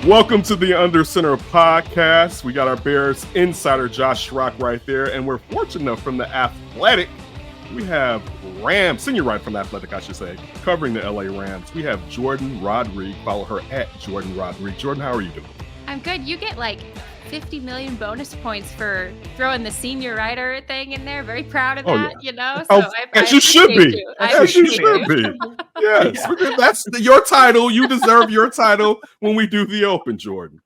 Welcome to the Under Center podcast. We got our Bears insider Josh Schrock right there, and we're fortunate enough from the Athletic. We have Rams, senior writer from the Athletic, I should say, covering the LA Rams. We have Jourdan Rodrigue. Follow her at Jourdan Rodrigue. Jourdan, how are you doing? I'm good. You get like 50 million bonus points for throwing the senior writer thing in there. Very proud of that, yeah. you know? So as you should be. As you should be. Yes. Yeah. That's your title. You deserve your title when we do the Open, Jourdan.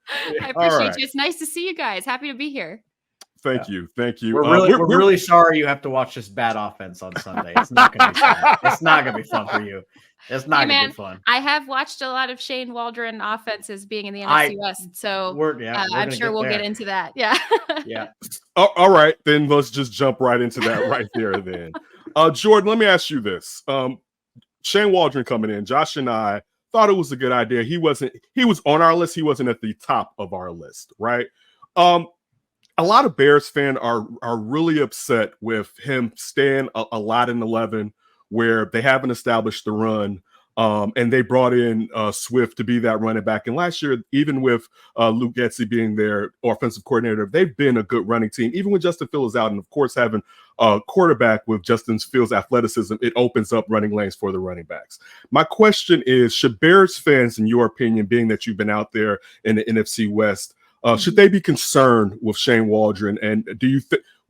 I appreciate you. It's nice to see you guys. Happy to be here. Thank you. We're really sorry you have to watch this bad offense on Sunday. It's not going to be fun. It's not going to be fun for you. It's not going to be fun. I have watched a lot of Shane Waldron offenses being in the NFC West, so I'm sure we'll get into that. Yeah. Yeah. All right, then let's just jump right into that right there then. Jourdan, let me ask you this. Shane Waldron coming in, Josh and I thought it was a good idea. He was on our list. He wasn't at the top of our list, right? A lot of Bears fans are really upset with him staying a lot in 11 where they haven't established the run. And they brought in Swift to be that running back. And last year, even with Luke Getsy being their offensive coordinator, they've been a good running team. Even when Justin Fields is out, and of course, having a quarterback with Justin Fields' athleticism, it opens up running lanes for the running backs. My question is, should Bears fans, in your opinion, being that you've been out there in the NFC West, should they be concerned with Shane Waldron? And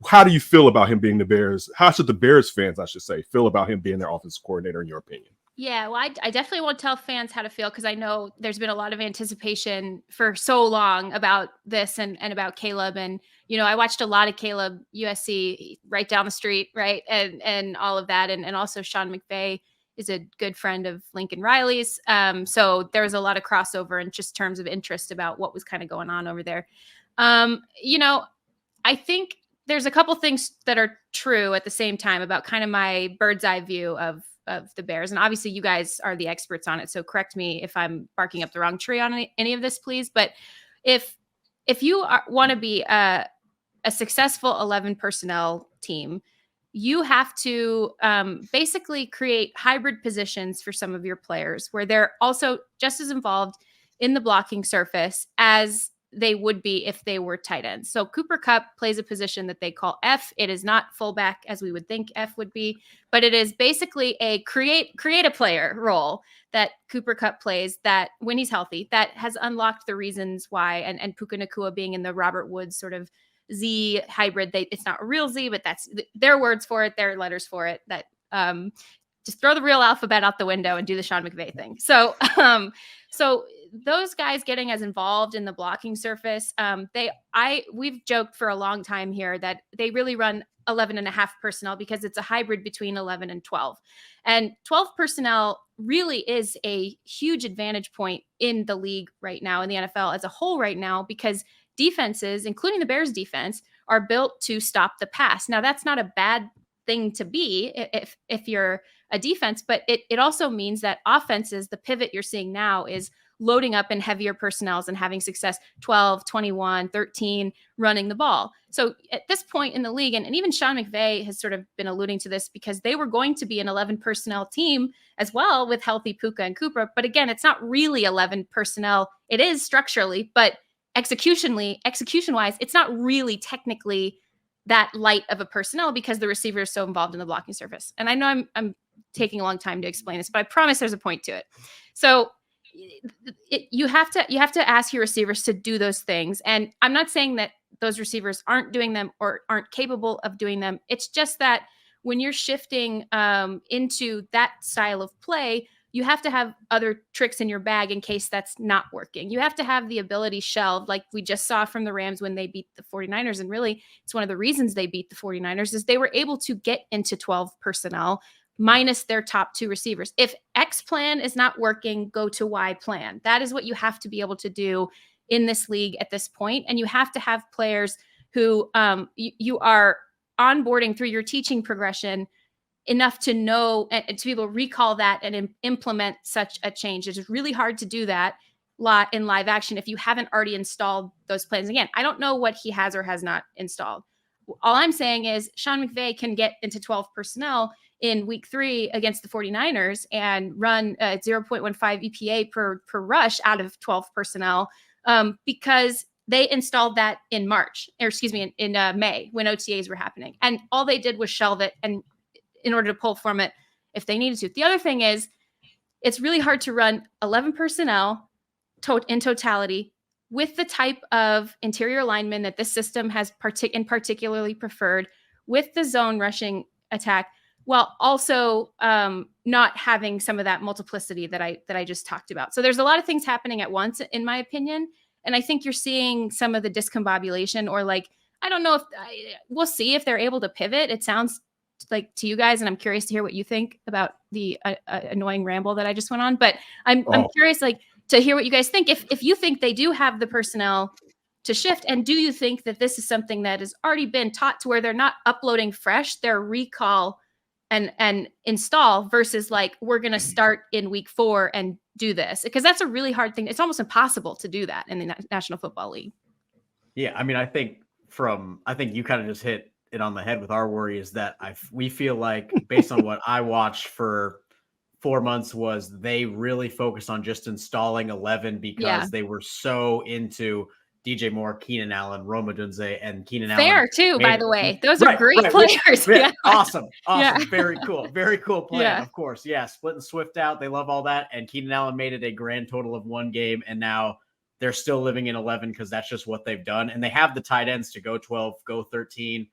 how do you feel about him being the Bears? How should the Bears fans, I should say, feel about him being their offensive coordinator, in your opinion? Yeah, well, I definitely won't tell fans how to feel because I know there's been a lot of anticipation for so long about this and about Caleb. And, you know, I watched a lot of Caleb USC right down the street, right? And all of that. And also Sean McVay is a good friend of Lincoln Riley's. So there was a lot of crossover in just terms of interest about what was kind of going on over there. You know, I think there's a couple things that are true at the same time about kind of my bird's eye view of the Bears. And obviously you guys are the experts on it. So correct me if I'm barking up the wrong tree on any of this, please. But if you want to be a successful 11 personnel team, you have to basically create hybrid positions for some of your players where they're also just as involved in the blocking surface as they would be if they were tight ends. So Cooper Kupp plays a position that they call F. It is not fullback as we would think F would be, but it is basically a create a player role that Cooper Kupp plays that when he's healthy, that has unlocked the reasons why, and Puka Nacua being in the Robert Woods sort of Z hybrid. It's not a real Z, but that's their words for it, their letters for it, that just throw the real alphabet out the window and do the Sean McVay thing. So those guys getting as involved in the blocking surface, we've joked for a long time here that they really run 11 and a half personnel because it's a hybrid between 11 and 12. And 12 personnel really is a huge advantage point in the league right now, in the NFL as a whole right now, because defenses, including the Bears defense, are built to stop the pass. Now, that's not a bad thing to be if you're a defense, but it also means that offenses, the pivot you're seeing now is loading up in heavier personnels and having success 12, 21, 13 running the ball. So at this point in the league, and even Sean McVay has sort of been alluding to this because they were going to be an 11 personnel team as well with healthy Puka and Cooper. But again, it's not really 11 personnel. It is structurally, but execution-wise, it's not really technically that light of a personnel because the receiver is so involved in the blocking surface. And I know I'm taking a long time to explain this, but I promise there's a point to it. So you have to ask your receivers to do those things. And I'm not saying that those receivers aren't doing them or aren't capable of doing them. It's just that when you're shifting into that style of play, you have to have other tricks in your bag in case that's not working. You have to have the ability shelved, like we just saw from the Rams when they beat the 49ers. And really, it's one of the reasons they beat the 49ers is they were able to get into 12 personnel minus their top two receivers. If X plan is not working, go to Y plan. That is what you have to be able to do in this league at this point. And you have to have players who you are onboarding through your teaching progression enough to know and to be able to recall that and implement such a change. It's really hard to do that in live action if you haven't already installed those plans. Again, I don't know what he has or has not installed. All I'm saying is Sean McVay can get into 12 personnel in week 3 against the 49ers and run 0.15 EPA per rush out of 12 personnel because they installed that in March, or excuse me, in May when OTAs were happening. And all they did was shelve it and in order to pull from it if they needed to. The other thing is it's really hard to run 11 personnel in totality with the type of interior lineman that this system has particularly preferred, with the zone rushing attack, while also not having some of that multiplicity that I just talked about. So there's a lot of things happening at once, in my opinion. And I think you're seeing some of the discombobulation, or like, I don't know if we'll see if they're able to pivot. It sounds like to you guys, and I'm curious to hear what you think about the annoying ramble that I just went on. But I'm curious, like, to hear what you guys think. If you think they do have the personnel to shift, and do you think that this is something that has already been taught to where they're not uploading fresh, their recall and install, versus like, we're going to start in week 4 and do this? Because that's a really hard thing. It's almost impossible to do that in the National Football League. Yeah. I mean, I think you kind of just hit it on the head with our worry is that we feel like, based on what I watched for 4 months, was they really focused on just installing 11 because they were so into DJ Moore, Keenan Allen, Roma Dunze, and Keenan Allen. Fair too, by the way. Those are great players. Awesome. Yeah. Very cool plan. Yeah. Of course. Yeah. Splitting Swift out. They love all that. And Keenan Allen made it a grand total of 1 game. And now they're still living in 11 because that's just what they've done. And they have the tight ends to go 12, go 13.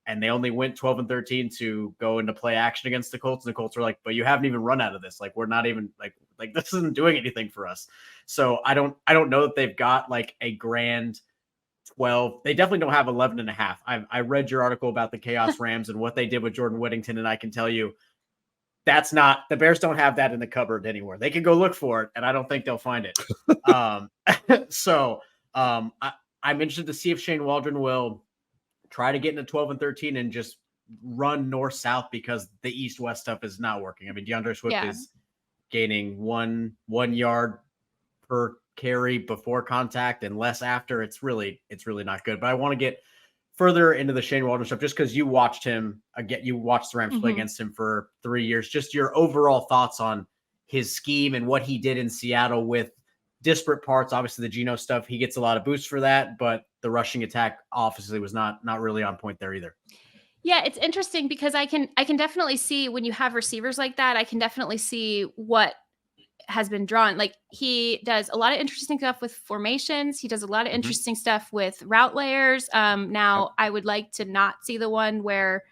And they only went 12 and 13 to go into play action against the Colts. And the Colts were like, but you haven't even run out of this. Like, we're not even like this isn't doing anything for us. So I don't know that they've got like a grand 12. They definitely don't have 11 and a half. I read your article about the Chaos Rams and what they did with Jordan Whittington. And I can tell you that's not, the Bears don't have that in the cupboard anywhere. They can go look for it, and I don't think they'll find it. I'm interested to see if Shane Waldron will try to get into 12 and 13 and just run north-south, because the east-west stuff is not working. I mean, DeAndre Swift is gaining one yard per carry before contact and less after. It's really not good. But I want to get further into the Shane Waldron stuff, just because you watched him again. You watched the Rams play against him for 3 years. Just your overall thoughts on his scheme and what he did in Seattle with disparate parts. Obviously, the Geno stuff, he gets a lot of boosts for that, but the rushing attack obviously was not really on point there either. Yeah, it's interesting because I can definitely see when you have receivers like that, I can definitely see what has been drawn. Like, he does a lot of interesting stuff with formations. He does a lot of interesting stuff with route layers. Now I would like to not see the one where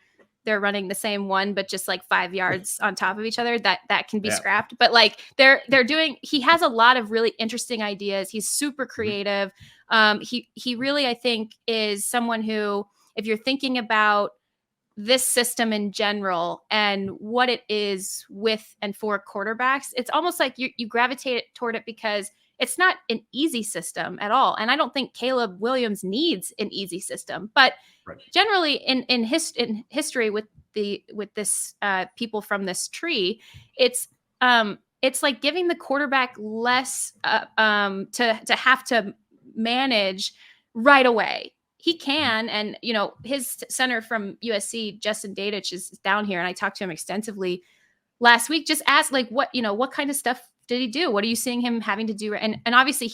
they're running the same one, but just like 5 yards on top of each other. That can be scrapped. But like he has a lot of really interesting ideas. He's super creative. He really, I think, is someone who, if you're thinking about this system in general and what it is with and for quarterbacks, it's almost like you gravitate toward it because it's not an easy system at all. And I don't think Caleb Williams needs an easy system, but generally in history with this people from this tree, it's like giving the quarterback less to have to manage right away. He can, and his center from USC, Justin Dadich, is down here, and I talked to him extensively last week. Just asked, like, what kind of stuff did he do? What are you seeing him having to do? And obviously,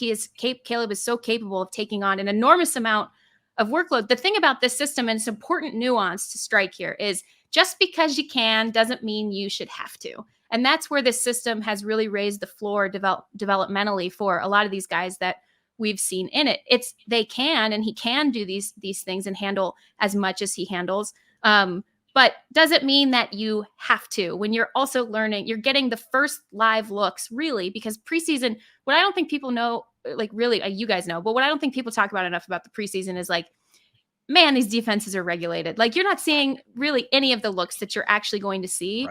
Caleb is so capable of taking on an enormous amount of workload. The thing about this system, and it's important nuance to strike here, is just because you can doesn't mean you should have to. And that's where this system has really raised the floor developmentally for a lot of these guys that we've seen in it. They can, and he can do these things and handle as much as he handles. But does it mean that you have to? When you're also learning, you're getting the first live looks, really, because preseason, what I don't think people know, like, really, you guys know, but what I don't think people talk about enough about the preseason is like, man, these defenses are regulated. Like, you're not seeing really any of the looks that you're actually going to see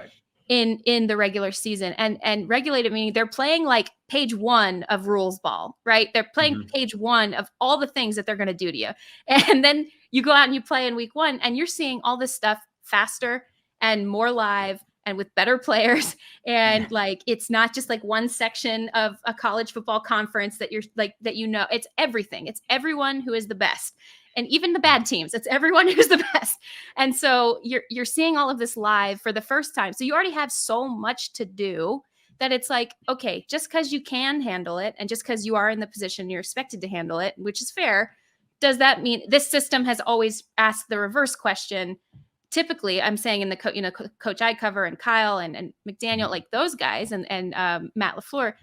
in the regular season. And regulated meaning they're playing like page 1 of rules ball, right? They're playing page 1 of all the things that they're going to do to you. And then you go out and you play in week 1 and you're seeing all this stuff faster and more live and with better players. And like, it's not just like one section of a college football conference that you're like, that, it's everything. It's everyone who is the best. And even the bad teams, it's everyone who's the best. And so you're seeing all of this live for the first time. So you already have so much to do that it's like, okay, just because you can handle it and just because you are in the position you're expected to handle it, which is fair, does that mean this system has always asked the reverse question? Typically, I'm saying in the Coach I cover and Kyle and McDaniel, like those guys and Matt LaFleur,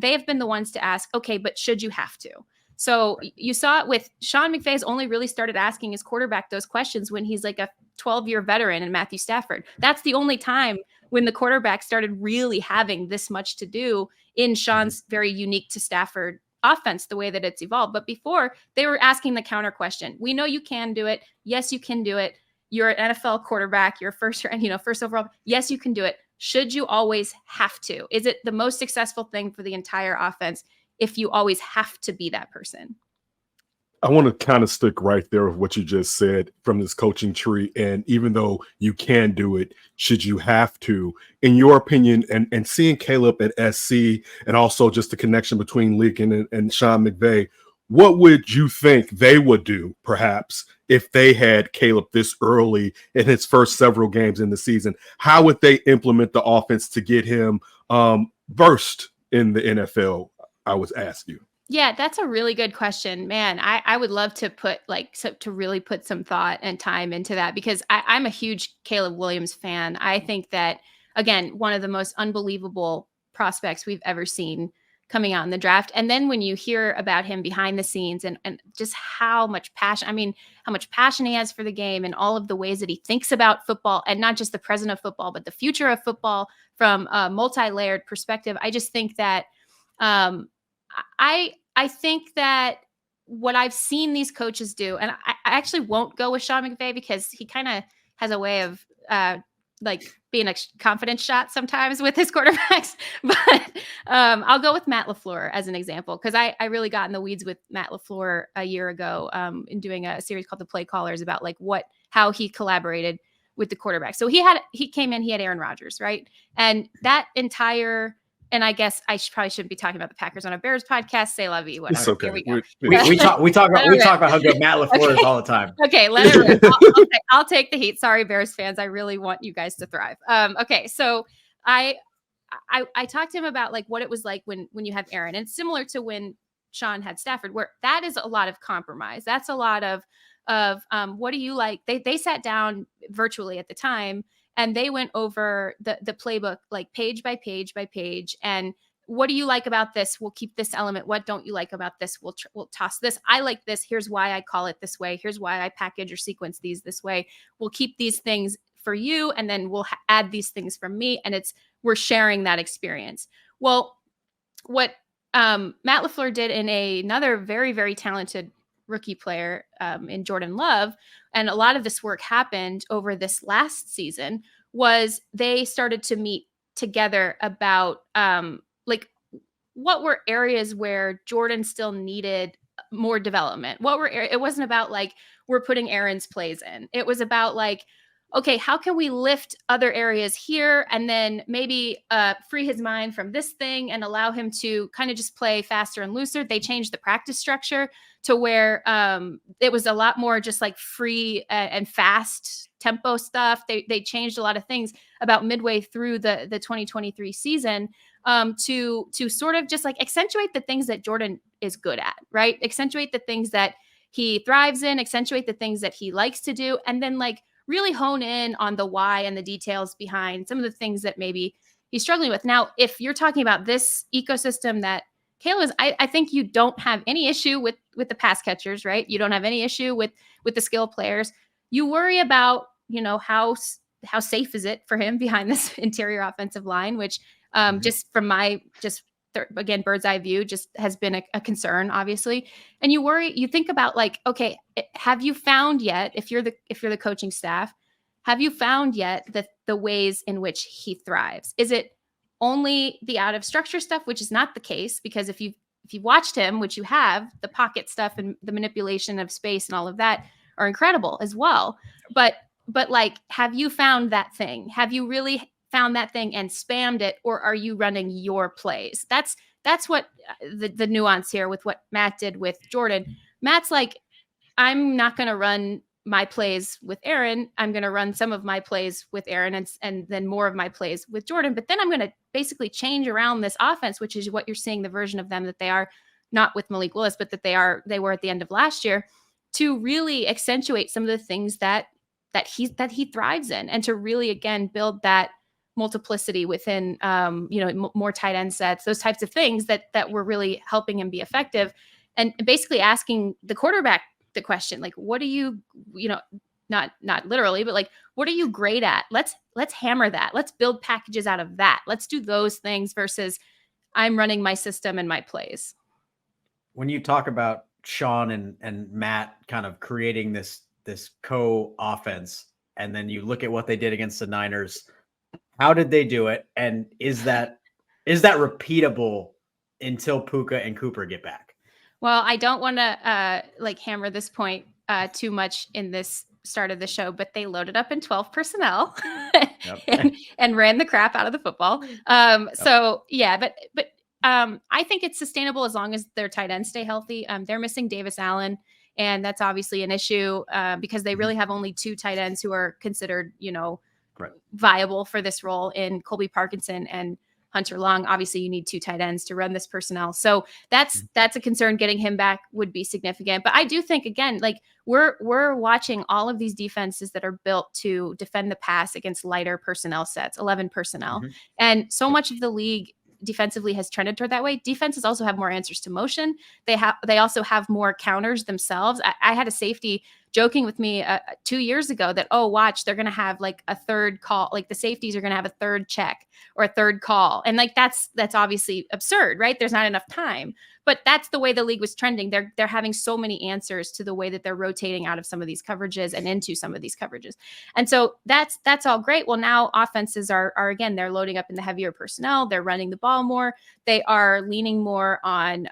they have been the ones to ask, okay, but should you have to? So you saw it with Sean McVay's only really started asking his quarterback those questions when he's like a 12-year veteran and Matthew Stafford. That's the only time when the quarterback started really having this much to do in Sean's very unique to Stafford offense, the way that it's evolved. But before, they were asking the counter question. We know you can do it. Yes, you can do it. You're an NFL quarterback. You're first overall. Yes, you can do it. Should you always have to? Is it the most successful thing for the entire offense if you always have to be that person? I want to kind of stick right there with what you just said from this coaching tree. And even though you can do it, should you have to, in your opinion, and seeing Caleb at SC and also just the connection between Lincoln and Sean McVay, what would you think they would do perhaps if they had Caleb this early in his first several games in the season? How would they implement the offense to get him versed in the NFL? I was asking you. Yeah, that's a really good question, man. I would love to to really put some thought and time into that, because I'm a huge Caleb Williams fan. I think that, again, one of the most unbelievable prospects we've ever seen coming out in the draft. And then when you hear about him behind the scenes and just how much passion he has for the game and all of the ways that he thinks about football, and not just the present of football, but the future of football from a multi-layered perspective. I just think that I think that what I've seen these coaches do, and I actually won't go with Sean McVay because he kind of has a way of being a confidence shot sometimes with his quarterbacks. But I'll go with Matt LaFleur as an example, because I really got in the weeds with Matt LaFleur a year ago in doing a series called The Play Callers about how he collaborated with the quarterback. So he came in, he had Aaron Rodgers, right? And that entire, and I guess I probably shouldn't be talking about the Packers on a Bears podcast. Say la vie, whatever. It's okay. Here we go. We talk about how good Matt LaFleur is all the time. Okay, let it rip. I'll take the heat. Sorry, Bears fans. I really want you guys to thrive. Okay, so I talked to him about what it was like when you have Aaron, and similar to when Sean had Stafford, where that is a lot of compromise. That's a lot of what do you like? They sat down virtually at the time, and they went over the playbook, page by page by page. And what do you like about this? We'll keep this element. What don't you like about this? We'll toss this. I like this. Here's why I call it this way. Here's why I package or sequence these this way. We'll keep these things for you, and then we'll add these things from me. And we're sharing that experience. Well, what Matt LaFleur did in another very, very talented rookie player in Jordan Love, and a lot of this work happened over this last season, was they started to meet together about what were areas where Jordan still needed more development. It wasn't about we're putting Aaron's plays in. It was about okay, how can we lift other areas here and then maybe free his mind from this thing and allow him to kind of just play faster and looser. They changed the practice structure to where it was a lot more just free and fast tempo stuff. They changed a lot of things about midway through the 2023 season to sort of just accentuate the things that Jordan is good at, right? Accentuate the things that he thrives in, accentuate the things that he likes to do, and then really hone in on the why and the details behind some of the things that maybe he's struggling with. Now, if you're talking about this ecosystem that Kayla is, I think you don't have any issue with the pass catchers, right? You don't have any issue with the skill players. You worry about, how safe is it for him behind this interior offensive line, which just from my again, bird's eye view, just has been a concern, obviously. And you think about okay, have you found yet, if you're the coaching staff, have you found yet the ways in which he thrives? Is it only the out of structure stuff, which is not the case, because if you've watched him, which you have, the pocket stuff and the manipulation of space and all of that are incredible as well. But have you found that thing? Have you really found that thing and spammed it, or are you running your plays? That's what the nuance here with what Matt did with Jordan. Matt's I'm not going to run my plays with Aaron. I'm going to run some of my plays with Aaron and then more of my plays with Jourdan. But then I'm going to basically change around this offense, which is what you're seeing the version of them that they are, not with Malik Willis, but that they were at the end of last year, to really accentuate some of the things that he thrives in, and to really, again, build that multiplicity within, more tight end sets, those types of things that were really helping him be effective, and basically asking the quarterback the question, like, what are you, not literally, but like, what are you great at? Let's hammer that. Let's build packages out of that. Let's do those things versus I'm running my system and my plays. When you talk about Sean and Matt kind of creating this co-offense, and then you look at what they did against the Niners, how did they do it? And is that repeatable until Puka and Cooper get back? Well, I don't want to hammer this point too much in this start of the show, but they loaded up in 12 personnel and ran the crap out of the football. So yeah, but I think it's sustainable as long as their tight ends stay healthy. They're missing Davis Allen, and that's obviously an issue because they really have only 2 tight ends who are considered, viable for this role in Colby Parkinson and Hunter Long. Obviously, you need 2 tight ends to run this personnel. So that's a concern. Getting him back would be significant. But I do think, again, like we're watching all of these defenses that are built to defend the pass against lighter personnel sets, 11 personnel. Mm-hmm. And so much of the league defensively has trended toward that way. Defenses also have more answers to motion. They also have more counters themselves. I had a safety joking with me 2 years ago that, watch, they're going to have like a third call. Like the safeties are going to have a third check or a third call. And like, that's obviously absurd, right? There's not enough time, but that's the way the league was trending. They're having so many answers to the way that they're rotating out of some of these coverages and into some of these coverages. And so that's all great. Well, now offenses are again, they're loading up in the heavier personnel. They're running the ball more. They are leaning more on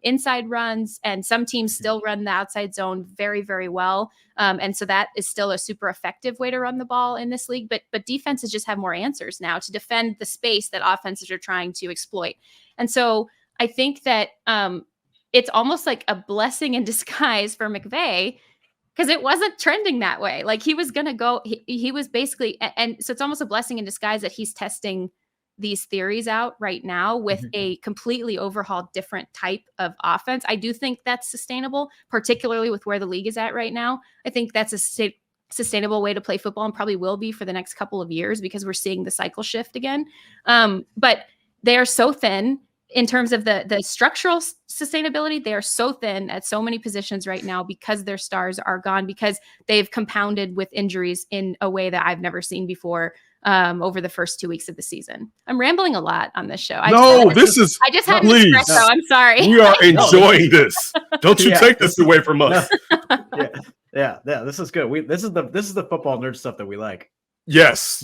inside runs, and some teams still run the outside zone very, very well. And so that is still a super effective way to run the ball in this league. But defenses just have more answers now to defend the space that offenses are trying to exploit. And so I think that it's almost like a blessing in disguise for McVay, because it wasn't trending that way. Like he was going to go, he was basically, and so it's almost a blessing in disguise that he's testing these theories out right now with a completely overhauled different type of offense. I do think that's sustainable, particularly with where the league is at right now. I think that's a sustainable way to play football, and probably will be for the next couple of years, because we're seeing the cycle shift again. But they are so thin in terms of the structural sustainability. They are so thin at so many positions right now because their stars are gone, because they've compounded with injuries in a way that I've never seen before over the first 2 weeks of the season. I'm rambling a lot on this show. I just had an espresso. I'm sorry. We are enjoying this. Don't you take this away from us. Yeah. This is good. This is the football nerd stuff that we like. Yes.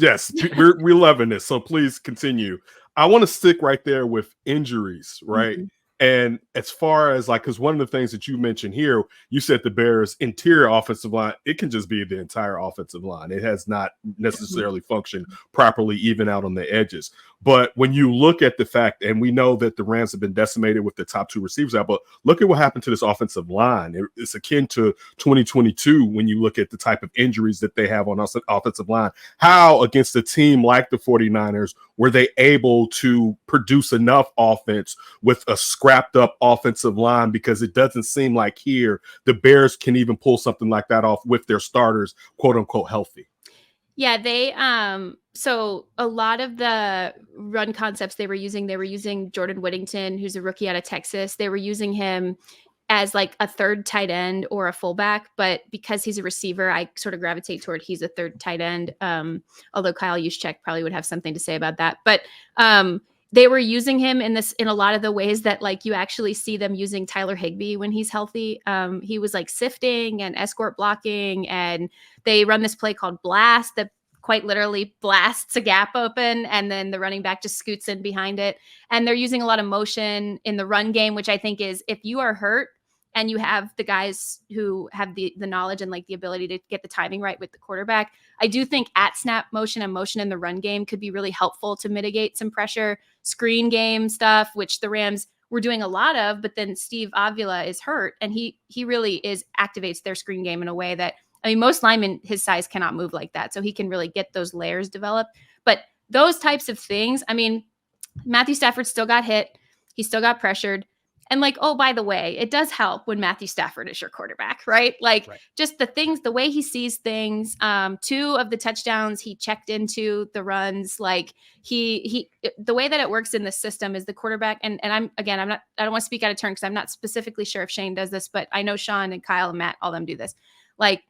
We're loving this. So please continue. I want to stick right there with injuries, right? Mm-hmm. And as far as because one of the things that you mentioned here, you said the Bears' interior offensive line, it can just be the entire offensive line. It has not necessarily functioned properly, even out on the edges. But when you look at the fact, and we know that the Rams have been decimated with the top 2 receivers out, but look at what happened to this offensive line. It's akin to 2022 when you look at the type of injuries that they have on offensive line. How, against a team like the 49ers, were they able to produce enough offense with a scrapped up offensive line? Because it doesn't seem like here the Bears can even pull something like that off with their starters, quote unquote, healthy. Yeah, they so a lot of the run concepts they were using Jordan Whittington, who's a rookie out of Texas. They were using him as like a third tight end or a fullback, but because he's a receiver, I sort of gravitate toward he's a third tight end. Although Kyle Juszczyk probably would have something to say about that. But they were using him in a lot of the ways that like you actually see them using Tyler Higbee when he's healthy. He was like sifting and escort blocking, and they run this play called blast that quite literally blasts a gap open, and then the running back just scoots in behind it. And they're using a lot of motion in the run game, which I think is, if you are hurt and you have the guys who have the knowledge and like the ability to get the timing right with the quarterback, I do think at snap motion and motion in the run game could be really helpful to mitigate some pressure. Screen game stuff, which the Rams were doing a lot of, but then Steve Avila is hurt, and he really activates their screen game in a way that I mean, most linemen, his size cannot move like that. So he can really get those layers developed. But those types of things, I mean, Matthew Stafford still got hit. He still got pressured. And like, oh, by the way, it does help when Matthew Stafford is your quarterback, right? Like just the things, the way he sees things. 2 of the touchdowns he checked into the runs. Like the way that it works in the system is the quarterback. And I don't want to speak out of turn because I'm not specifically sure if Shane does this, but I know Sean and Kyle and Matt, all of them do this. Like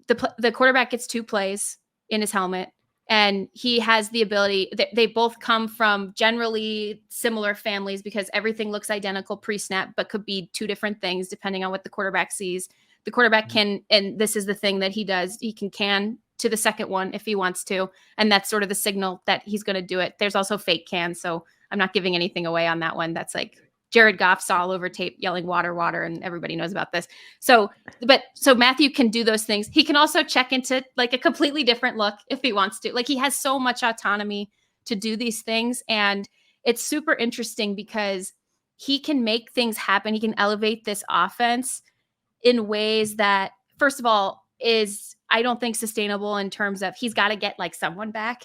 the quarterback gets 2 plays in his helmet. And he has the ability, they both come from generally similar families because everything looks identical pre-snap, but could be 2 different things depending on what the quarterback sees. The quarterback can, and this is the thing that he does, he can to the second one if he wants to. And that's sort of the signal that he's going to do it. There's also fake cans. So I'm not giving anything away on that one. That's like Jared Goff's all over tape yelling water, water, and everybody knows about this. So Matthew can do those things. He can also check into like a completely different look if he wants to. Like he has so much autonomy to do these things. And it's super interesting because he can make things happen. He can elevate this offense in ways that, first of all, is I don't think sustainable in terms of he's got to get like someone back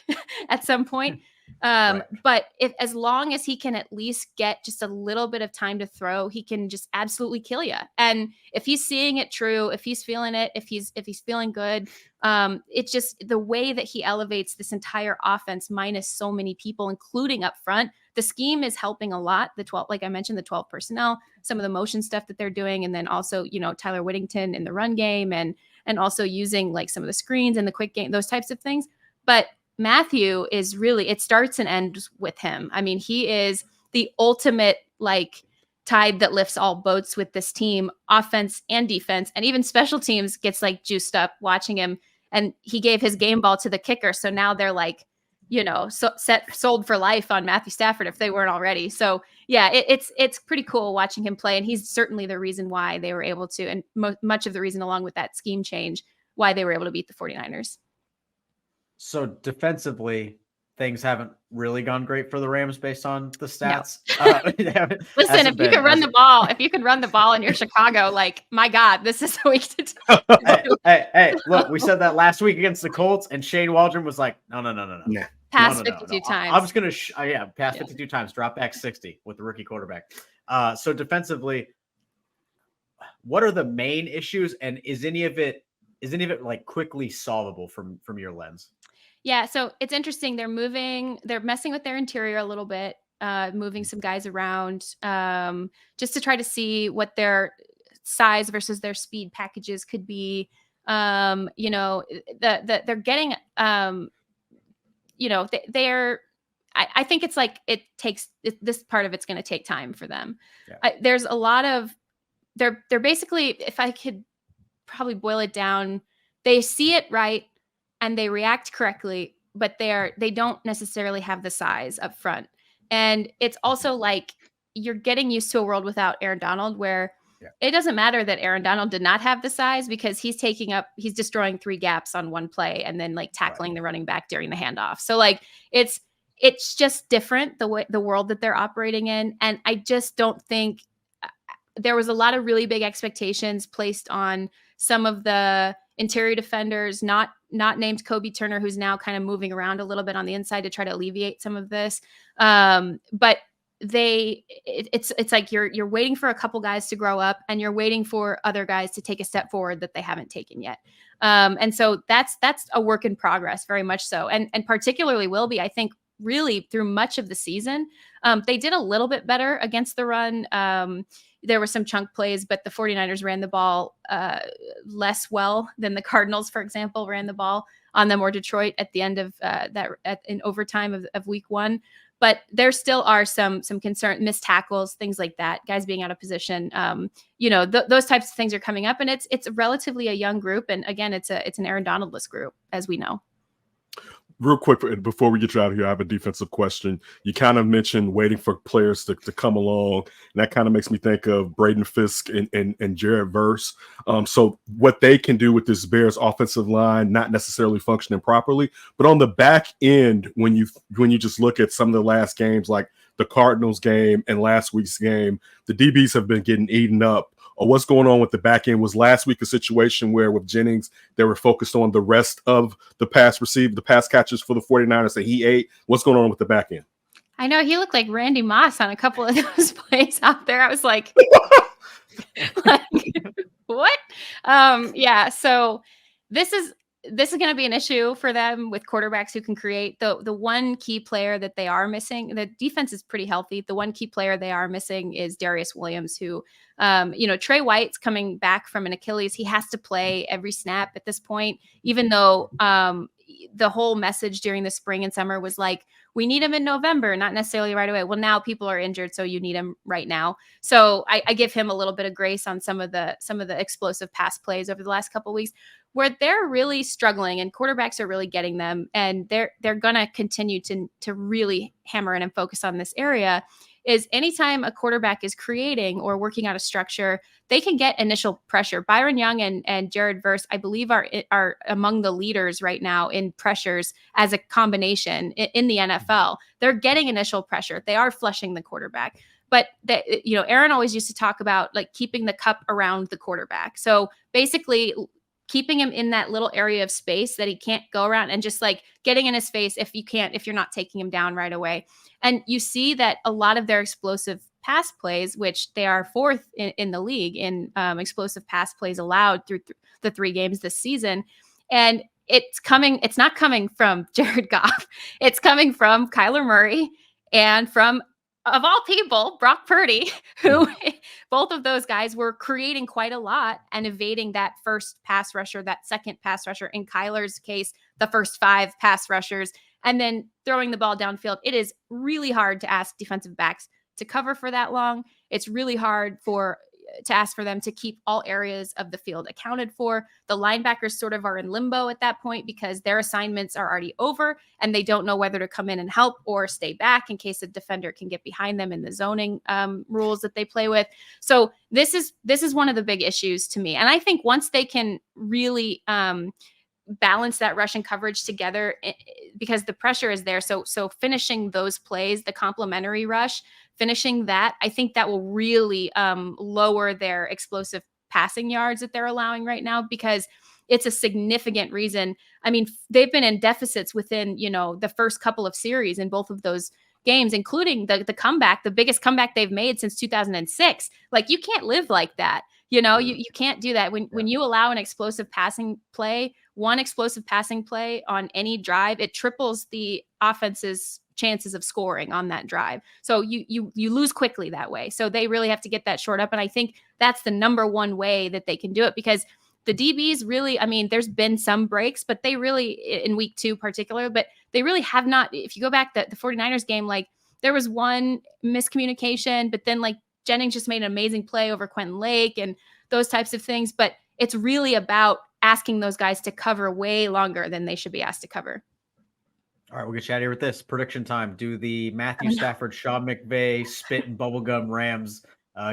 at some point. But as long as he can at least get just a little bit of time to throw, he can just absolutely kill you. And if he's seeing it true, if he's feeling it, if he's feeling good, it's just the way that he elevates this entire offense minus so many people, including up front. The scheme is helping a lot. The 12, like I mentioned, the 12 personnel, some of the motion stuff that they're doing. And then also, Tyler Whittington in the run game and also using like some of the screens and the quick game, those types of things. But Matthew is really, it starts and ends with him. I mean, he is the ultimate like tide that lifts all boats with this team, offense and defense, and even special teams gets like juiced up watching him. And he gave his game ball to the kicker. So now they're like, sold for life on Matthew Stafford if they weren't already. So yeah, it's pretty cool watching him play. And he's certainly the reason why they were able to, and much of the reason along with that scheme change, why they were able to beat the 49ers. So defensively, things haven't really gone great for the Rams based on the stats. No. Listen, if you can run the ball and you're Chicago, like, my God, this is the week to do. Hey, look, we said that last week against the Colts, and Shane Waldron was like, no. Pass 52 times. I'm just going to, pass 52 times, drop back 60 with the rookie quarterback. So defensively, what are the main issues, and is any of it like quickly solvable from your lens? Yeah, so it's interesting. They're messing with their interior a little bit, moving some guys around just to try to see what their size versus their speed packages could be. They're getting, I think it's like this part of it's going to take time for them. Yeah. There's a lot of, they're basically, if I could probably boil it down, they see it right and they react correctly, but they don't necessarily have the size up front. And it's also like you're getting used to a world without Aaron Donald where it doesn't matter that Aaron Donald did not have the size because he's destroying 3 gaps on one play and then like tackling the running back during the handoff. So like it's just different the world that they're operating in. And I just don't think there was a lot of really big expectations placed on some of the interior defenders, not named Kobe Turner, who's now kind of moving around a little bit on the inside to try to alleviate some of this. But it's like you're waiting for a couple guys to grow up and you're waiting for other guys to take a step forward that they haven't taken yet. And so that's a work in progress, very much so. And particularly will be, I think, really through much of the season. They did a little bit better against the run. There were some chunk plays, but the 49ers ran the ball less well than the Cardinals, for example, ran the ball on them, or Detroit at the end of in overtime of week 1. But there still are some concern, missed tackles, things like that, guys being out of position. Those types of things are coming up, and it's relatively a young group. And again, it's an Aaron Donald-less group, as we know. Real quick, before we get you out of here, I have a defensive question. You kind of mentioned waiting for players to come along, and that kind of makes me think of Braden Fisk and Jared Verse. So what they can do with this Bears offensive line, not necessarily functioning properly, but on the back end, when you just look at some of the last games, like the Cardinals game and last week's game, the DBs have been getting eaten up or what's going on with the back end? Was last week a situation where with Jennings, they were focused on the rest of the pass catches for the 49ers that he ate? What's going on with the back end? I know he looked like Randy Moss on a couple of those plays out there. I was like, what? Yeah. So this is going to be an issue for them with quarterbacks who can create. The one key player that they are missing, the defense is pretty healthy. The one key player they are missing is Darius Williams, who, Trey White's coming back from an Achilles. He has to play every snap at this point, even though the whole message during the spring and summer was like, we need him in November, not necessarily right away. Well, now people are injured, so you need him right now. So I give him a little bit of grace on some of the explosive pass plays over the last couple of weeks, where they're really struggling and quarterbacks are really getting them, and they're gonna continue to really hammer in and focus on this area. Is anytime a quarterback is creating or working out a structure, they can get initial pressure. Byron Young and Jared Verse, I believe, are among the leaders right now in pressures as a combination in the NFL. They're getting initial pressure. They are flushing the quarterback. But Aaron always used to talk about like keeping the cup around the quarterback. So basically keeping him in that little area of space that he can't go around and just like getting in his face if you're not taking him down right away. And you see that a lot of their explosive pass plays, which they are fourth in the league in explosive pass plays allowed through the 3 games this season. And it's not coming from Jared Goff. It's coming from Kyler Murray and from, of all people, Brock Purdy, who both of those guys were creating quite a lot and evading that first pass rusher, that second pass rusher. In Kyler's case, the first 5 pass rushers, and then throwing the ball downfield. It is really hard to ask defensive backs to cover for that long. It's really hard to ask for them to keep all areas of the field accounted for. The linebackers sort of are in limbo at that point because their assignments are already over and they don't know whether to come in and help or stay back in case a defender can get behind them in the zoning rules that they play with. So this is one of the big issues to me. And I think once they can really balance that rush and coverage together, because the pressure is there. So finishing those plays, the complementary rush, finishing that, I think that will really lower their explosive passing yards that they're allowing right now, because it's a significant reason. I mean, they've been in deficits within, the first couple of series in both of those games, including the comeback, the biggest comeback they've made since 2006. Like, you can't live like that. You can't do that. When you allow an explosive passing play, one explosive passing play on any drive, it triples the offense's chances of scoring on that drive. So you lose quickly that way. So they really have to get that short up. And I think that's the number one way that they can do it, because the DBs really, I mean, there's been some breaks, but they really, in week 2 particular, but they really have not. If you go back the 49ers game, like there was one miscommunication, but then like Jennings just made an amazing play over Quentin Lake and those types of things. But it's really about asking those guys to cover way longer than they should be asked to cover. All right, we'll get you out of here with this. Prediction time. Do the Matthew Stafford, Sean McVay, spit and bubblegum Rams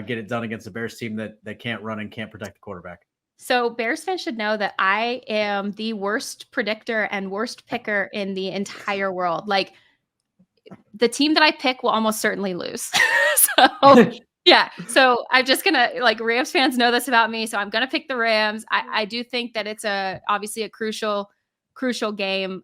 get it done against a Bears team that can't run and can't protect the quarterback? So Bears fans should know that I am the worst predictor and worst picker in the entire world. Like, the team that I pick will almost certainly lose. So yeah. So I'm just gonna, like, Rams fans know this about me, so I'm gonna pick the Rams. I do think that it's obviously a crucial game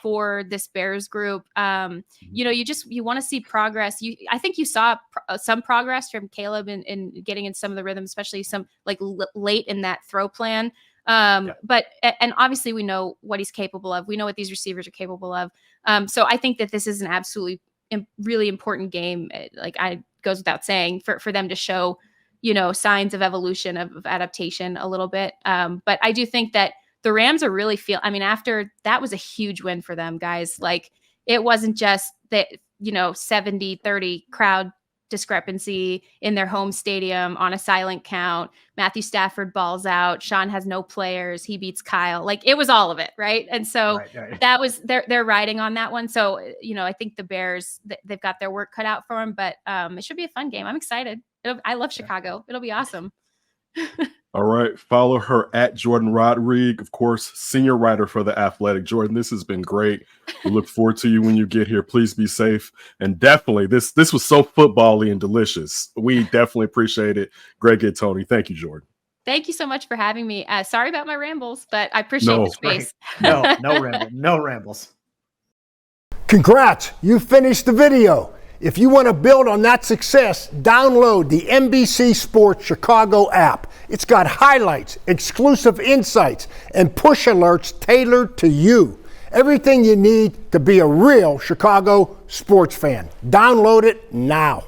for this Bears group. You want to see progress. I think you saw some progress from Caleb in getting in some of the rhythm, especially some like late in that throw plan. But obviously we know what he's capable of. We know what these receivers are capable of. So I think that this is an absolutely really important game. Like, goes without saying for them to show, signs of evolution, of adaptation a little bit. But I do think that the Rams are really after that was a huge win for them, guys. Like, it wasn't just that, 70-30 crowd discrepancy in their home stadium on a silent count. Matthew Stafford balls out. Sean has no players. He beats Kyle. Like, it was all of it. Right. And so that was, they're riding on that one. So, I think the Bears, they've got their work cut out for them, but it should be a fun game. I'm excited. I love Chicago. It'll be awesome. All right. Follow her at Jourdan Rodrigue, of course, senior writer for The Athletic. Jourdan, this has been great. We look forward to you when you get here. Please be safe. And definitely, this was so football-y and delicious. We definitely appreciate it. Greg and Tony, thank you, Jourdan. Thank you so much for having me. Sorry about my rambles, but I appreciate the space. Right. No rambles. Congrats, you finished the video. If you want to build on that success, download the NBC Sports Chicago app. It's got highlights, exclusive insights, and push alerts tailored to you. Everything you need to be a real Chicago sports fan. Download it now.